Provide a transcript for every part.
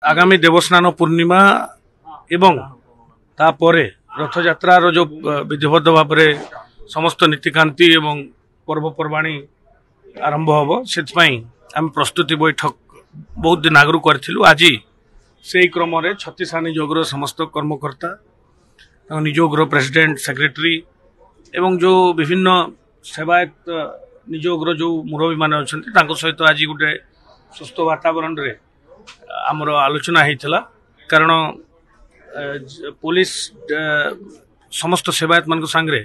आगामी देवस्नान पूर्णिमा एवं तापर रथयात्रार जो विधिबद्ध भाव में समस्त नीतिकांति एवं पर्वपर्वाणी आरंभ हम से आम प्रस्तुति बैठक बहुत दिन आगु करूँ। आज से क्रम छत्तीसा निजोगर समस्त कर्मकर्ता निजोगर प्रेसिडेंट सेक्रेटरी एवं जो विभिन्न सेवायत निजोगर जो मुरबी मान अच्छा सहित आज गोटे सुस्थ वातावरण रे आमर आलोचना होता। कारण पुलिस समस्त सेवायत मान सांगे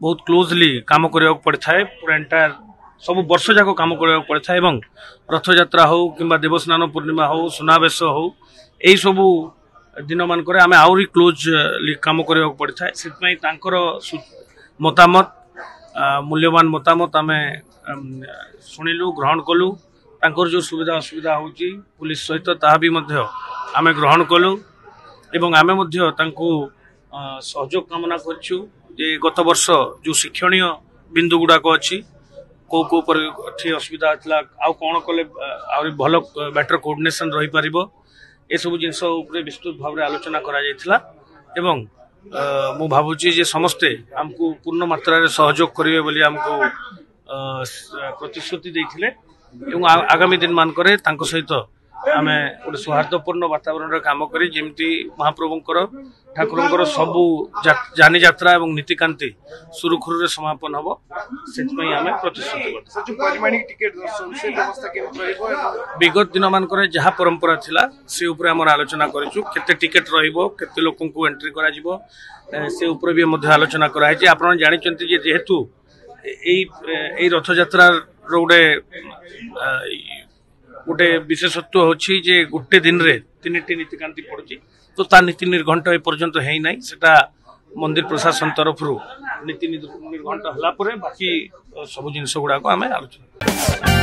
बहुत क्लोजली काम करने पड़ता है। पूरा एंटायर सब वर्ष जाक काम करने पड़ता है। रथ यात्रा हो कि देवस्नान पूर्णिमा हो सुनावेश हो यही सबू दिन मानक आम आहरी क्लोज काम करने पड़ता है। से मतामत मूल्यवान मतामत आम शुणिलु ग्रहण कलु। तांकर जो सुविधा असुविधा होची पुलिस सहित ताहा भी मध्य आमे ग्रहण कलु एवं आमे मध्य तांको सहयोग कामना करछु जे गत वर्ष जो शिक्षणीय बिंदु गुड़ाक अच्छी को पर असुविधा था आउ कौन कले आहरी भल बेटर कोऑर्डिनेशन रही पारिबो ए सब जिनस उपरे विस्तृत भाव आलोचना करा जायथिला। एवं मु भाबुची जे समस्ते हमको पूर्ण मात्रा रे सहयोग करिवे बोली हमको प्रतिश्रुति देथिले। एवं आगामी दिन मानकरे तांको सहित आमे गोटे सौहार्दपूर्ण वातावरण काम करी जेमती महाप्रभुंकर ठाकुरंकर सबू जानी यात्रा एवं नीतिकांति सुरुखुरु रे समापन हबो सेतपई आमे प्रतिश्रुति विगत दिन मानकरे जहा परंपरा थिला से ऊपर हमर आलोचना करिछु। केते टिकेट रहिबो केते लोकन को एंट्री करा जिवो से ऊपर भी मध्य आलोचना करा है। जे आपण जानि चंती जे जेहेतु एई रथ यात्रा रोडे गोटे विशेषत्व होची जे गोटे दिन रे तीनटी नीतिकांति पड़ुची तो ता नीति निर्घंट ए पर्यंत है नहीं सेटा मंदिर प्रशासन तरफ नीति निर्घंट हला परे बाकी सब जिनस गुडा को आमे आलोचना।